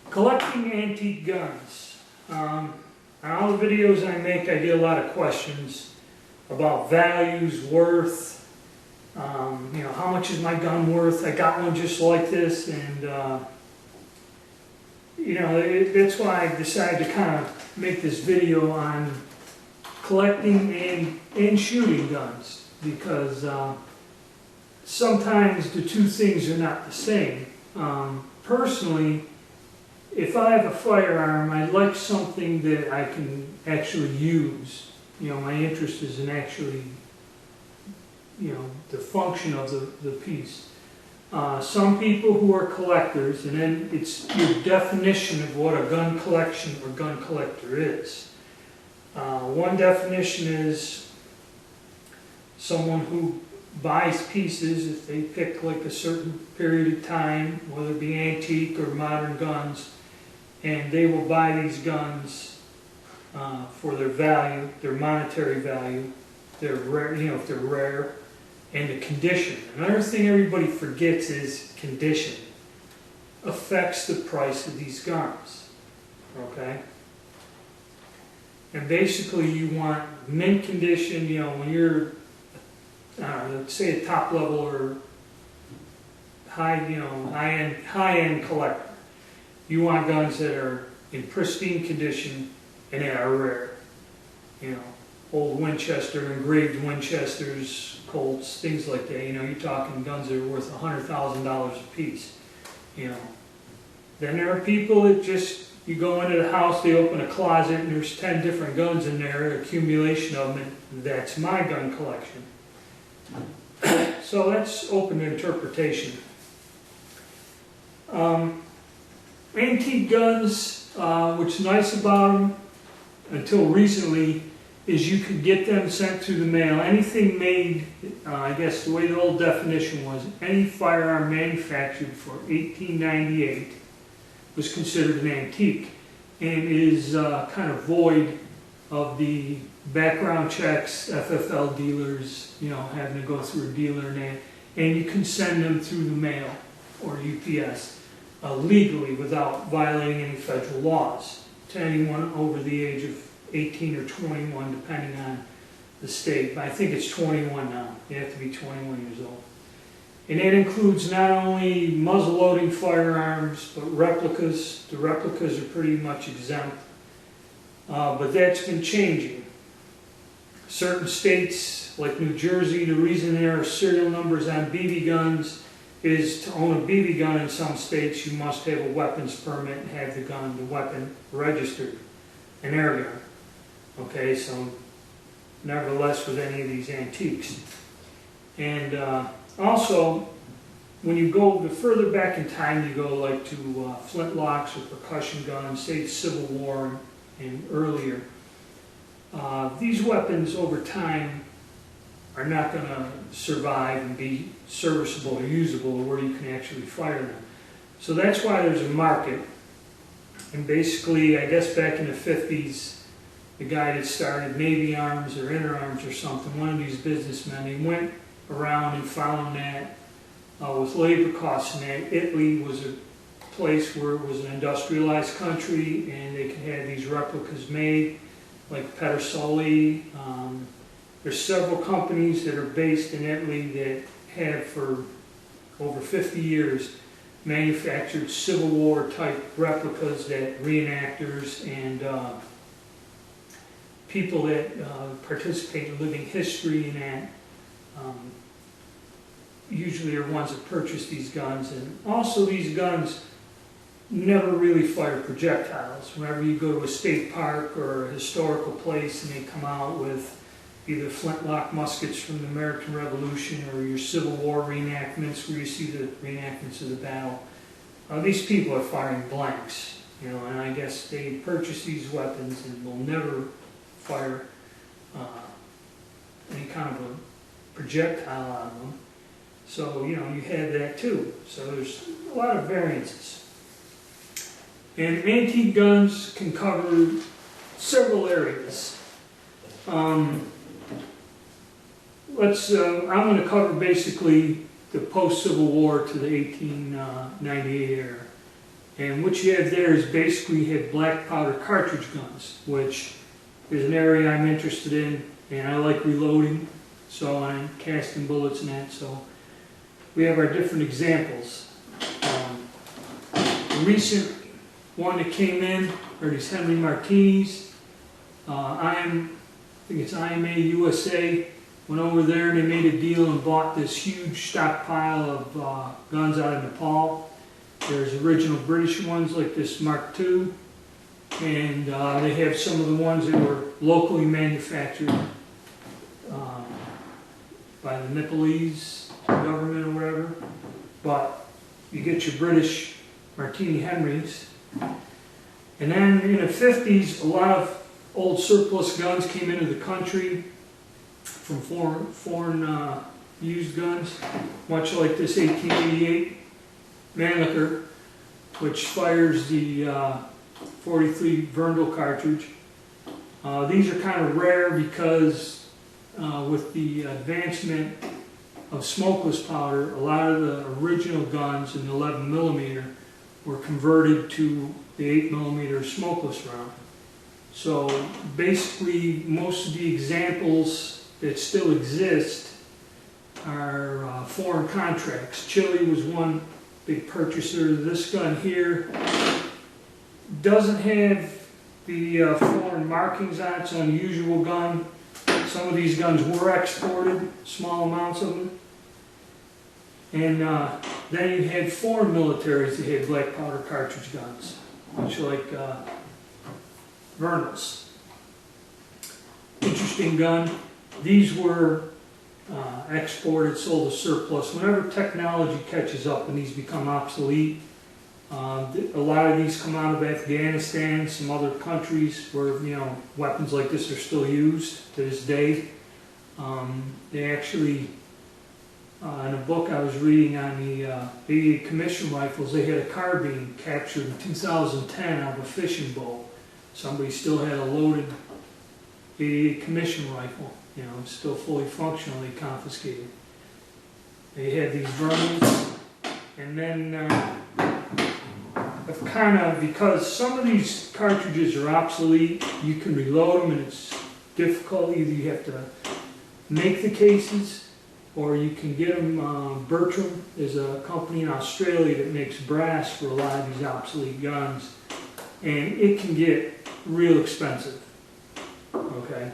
Collecting antique guns. On all the videos I make, I get a lot of questions about values, worth, how much is my gun worth? I got one just like this, and that's why I decided to kind of make this video on collecting and shooting guns, because sometimes the two things are not the same. Personally, if I have a firearm, I'd like something that I can actually use. My interest is in actually, the function of the piece. Some people who are collectors, and then it's your definition of what a gun collection or gun collector is. One definition is someone who buys pieces if they pick like a certain period of time, whether it be antique or modern guns, and they will buy these guns for their value, their monetary value, their rare, if they're rare, and the condition. Another thing everybody forgets is condition affects the price of these guns. Okay? And basically you want mint condition, when you're, let's say a top level or high-end collector. You want guns that are in pristine condition and that are rare. Old Winchester, engraved Winchesters, Colts, things like that. You're talking guns that are worth $100,000 a piece. Then there are people that just, you go into the house, they open a closet, and there's 10 different guns in there, an accumulation of them, and that's my gun collection. So that's open to interpretation. Antique guns, what's nice about them, until recently, is you could get them sent through the mail. Anything made, I guess the way the old definition was, any firearm manufactured for 1898 was considered an antique, and is kind of void of the background checks, FFL dealers, having to go through a dealer, and you can send them through the mail or UPS. Legally, without violating any federal laws, to anyone over the age of 18 or 21, depending on the state. But I think it's 21 now. You have to be 21 years old. And that includes not only muzzle-loading firearms, but replicas. The replicas are pretty much exempt. But that's been changing. Certain states, like New Jersey, the reason there are serial numbers on BB guns is to own a BB gun in some states, you must have a weapons permit and have the weapon registered, an air gun. Okay, so nevertheless with any of these antiques. And also, when you go further back in time, you go like to flintlocks or percussion guns, say Civil War and earlier. These weapons over time are not going to survive and be serviceable or usable where you can actually fire them. So that's why there's a market. And basically, I guess back in the 50s, the guy that started Navy Arms or Inter Arms or something, one of these businessmen, he went around and found that with labor costs, and that Italy was a place where it was an industrialized country and they could have these replicas made, like Pedersoli. There's several companies that are based in Italy that have for over 50 years manufactured Civil War type replicas that reenactors and people that participate in living history and that usually are ones that purchase these guns. And also these guns never really fire projectiles. Whenever you go to a state park or a historical place and they come out with either flintlock muskets from the American Revolution or your Civil War reenactments where you see the reenactments of the battle, these people are firing blanks, and I guess they purchase these weapons and will never fire any kind of a projectile out of them. So, you have that too. So there's a lot of variances. And antique guns can cover several areas. I'm going to cover basically the post-Civil War to the 1898 era. And what you have there is basically you have black powder cartridge guns, which is an area I'm interested in, and I like reloading, so I'm casting bullets and that. So we have our different examples. The recent one that came in are these Henry Martinis. I think it's IMA USA. Went over there and they made a deal and bought this huge stockpile of guns out of Nepal. There's original British ones like this Mark II, and they have some of the ones that were locally manufactured by the Nepalese government or whatever. But you get your British Martini Henrys. And then in the 50s, a lot of old surplus guns came into the country from foreign used guns, much like this 1888 Mannlicher, which fires the 43 Verndl cartridge. These are kind of rare because with the advancement of smokeless powder, a lot of the original guns in the 11mm were converted to the 8mm smokeless round. So basically, most of the examples that still exist are foreign contracts. Chile was one big purchaser. This gun here doesn't have the foreign markings on it. It's an unusual gun. Some of these guns were exported, small amounts of them. And then you had foreign militaries that had black powder cartridge guns, much like Verndls. Interesting gun. These were exported, sold as surplus. Whenever technology catches up and these become obsolete, a lot of these come out of Afghanistan, some other countries where weapons like this are still used to this day. They actually, in a book I was reading on the 88 commission rifles, they had a carbine captured in 2010 out of a fishing boat. Somebody still had a loaded 88 commission rifle, still fully functional. They confiscated. They had these Verndls, and then because some of these cartridges are obsolete, you can reload them and it's difficult. Either you have to make the cases, or you can get them. Bertram is a company in Australia that makes brass for a lot of these obsolete guns, and it can get real expensive. Okay.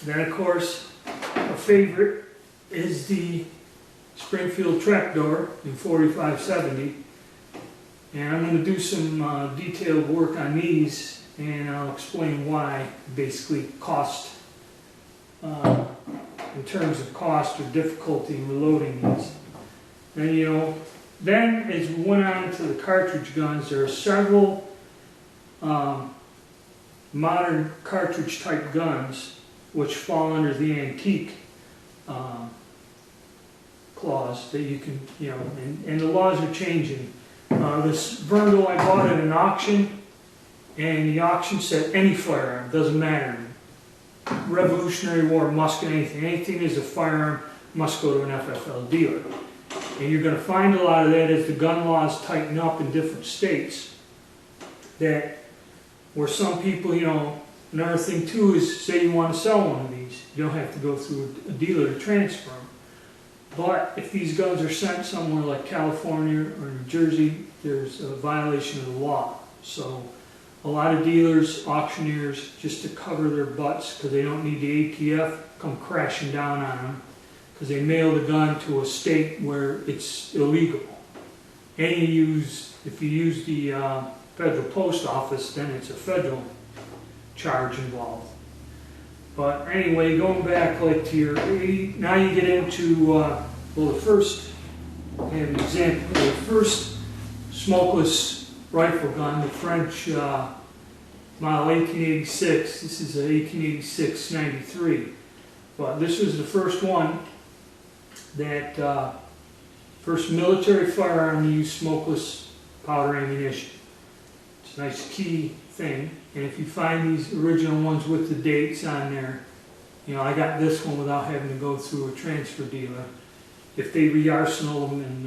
Then of course, a favorite is the Springfield Trapdoor in 4570, and I'm going to do some detailed work on these, and I'll explain why. Basically, cost. In terms of cost or difficulty in reloading these. And then as we went on to the cartridge guns, there are several modern cartridge type guns which fall under the antique clause that you can, and the laws are changing. This Verndl I bought at an auction, and the auction said any firearm, doesn't matter. Revolutionary War, musket, anything is a firearm must go to an FFL dealer. And you're going to find a lot of that as the gun laws tighten up in different states. That where some people, another thing too is, say you want to sell one of these, you don't have to go through a dealer to transfer them. But if these guns are sent somewhere like California or New Jersey, there's a violation of the law. So a lot of dealers, auctioneers, just to cover their butts because they don't need the ATF, come crashing down on them because they mail the gun to a state where it's illegal. And if you use the federal post office, then it's a federal charge involved. But anyway, going back to your 80, now you get into, the first, I have an example, the first smokeless rifle gun, the French model 1886. This is an 1886-93. But this was the first one that, first military firearm to use smokeless powder ammunition. It's a nice key thing. And if you find these original ones with the dates on there, I got this one without having to go through a transfer dealer. if they re-arsenal them and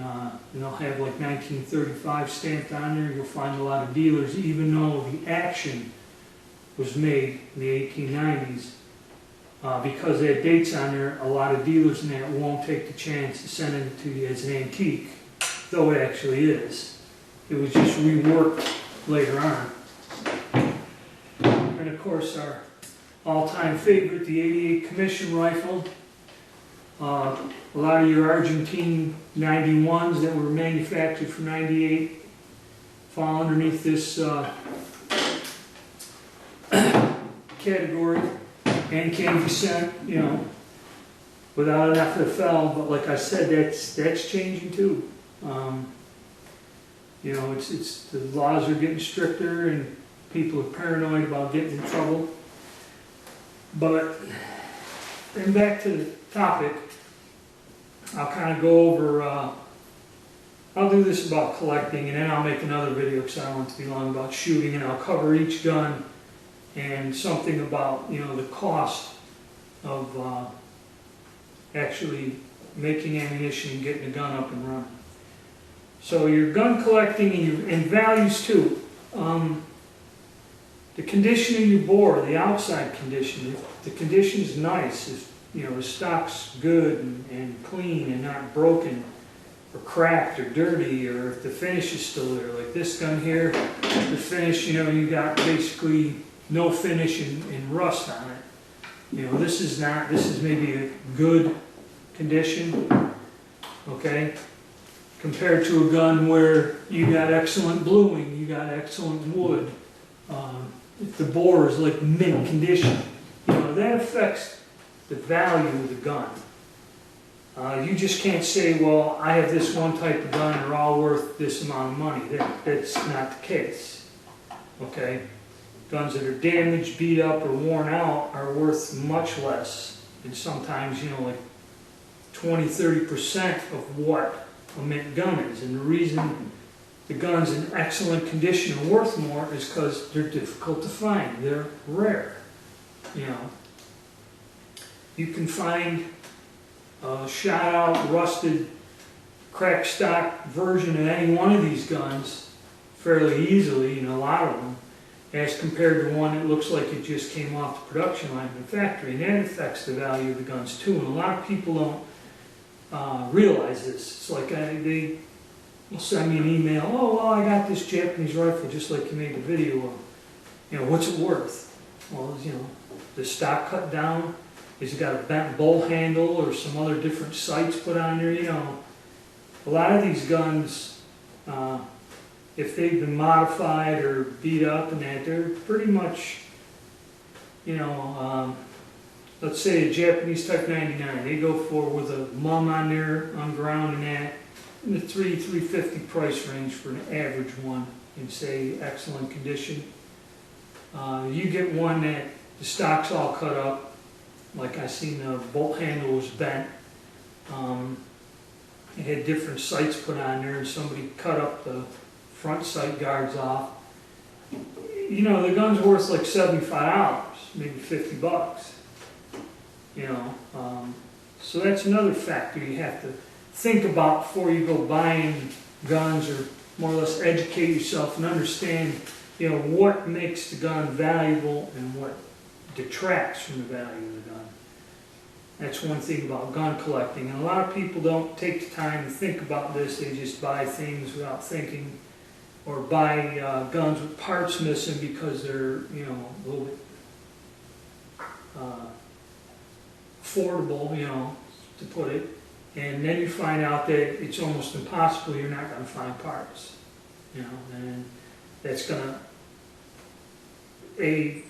they'll have like 1935 stamped on there, you'll find a lot of dealers, even though the action was made in the 1890s, because they had dates on there, a lot of dealers in that won't take the chance to send it to you as an antique, though it actually is. It was just reworked later on. And of course our all-time favorite, the 88 Commission rifle. A lot of your Argentine 91s that were manufactured from 98 fall underneath this category and can be sent, you know, without an FFL. But like I said, that's changing too. You know, it's the laws are getting stricter and people are paranoid about getting in trouble. But then back to the topic, I'll kind of go over, I'll do this about collecting, and then I'll make another video because I don't want it to be long about shooting, and I'll cover each gun and something about, you know, the cost of actually making ammunition and getting a gun up and running. So your gun collecting and values too. The condition of your bore, the outside condition, if the condition is nice, if you know the stock's good and clean and not broken or cracked or dirty, or if the finish is still there, like this gun here, the finish, you know, you got basically no finish and rust on it. You know, this is not, this is maybe a good condition, okay, compared to a gun where you got excellent bluing, you got excellent wood. If the bore is like mint condition, you know, that affects the value of the gun. You just can't say, well, I have this one type of gun, they're all worth this amount of money. That's not the case, okay? Guns that are damaged, beat up, or worn out are worth much less, and sometimes, you know, like 20–30% of what a mint gun is. And the reason the gun's in excellent condition and worth more is because they're difficult to find. They're rare, you know. You can find a shot out, rusted, cracked stock version of any one of these guns fairly easily, you know, a lot of them, as compared to one that looks like it just came off the production line in the factory. And that affects the value of the guns too. And a lot of people don't realize this. It's like they will send me an email, oh, well, I got this Japanese rifle just like you made the video of. You know, what's it worth? Well, you know, the stock cut down, is it got a bent bowl handle or some other different sights put on there? You know, a lot of these guns, if they've been modified or beat up and that, they're pretty much, you know, let's say a Japanese Type 99, they go for with a mum on there, on ground and that, in the $350 price range for an average one in, say, excellent condition. You get one that the stock's all cut up, like I seen the bolt handle was bent. It had different sights put on there, and somebody cut up the front sight guards off. You know, the gun's worth like $75, maybe $50. You know, so that's another factor you have to think about before you go buying guns, or more or less educate yourself and understand, you know, what makes the gun valuable and what detracts from the value of the gun. That's one thing about gun collecting. And a lot of people don't take the time to think about this. They just buy things without thinking, or buy guns with parts missing because they're, you know, a little bit affordable, you know, to put it. And then you find out that it's almost impossible, you're not going to find parts, you know, and that's going to,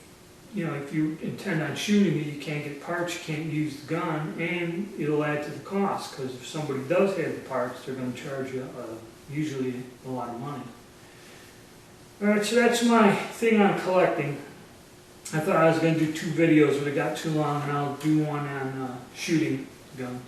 you know, if you intend on shooting it, you can't get parts, you can't use the gun, and it'll add to the cost, because if somebody does have the parts, they're going to charge you usually a lot of money. Alright, so that's my thing on collecting. I thought I was going to do 2 videos, but it got too long, and I'll do one on shooting guns.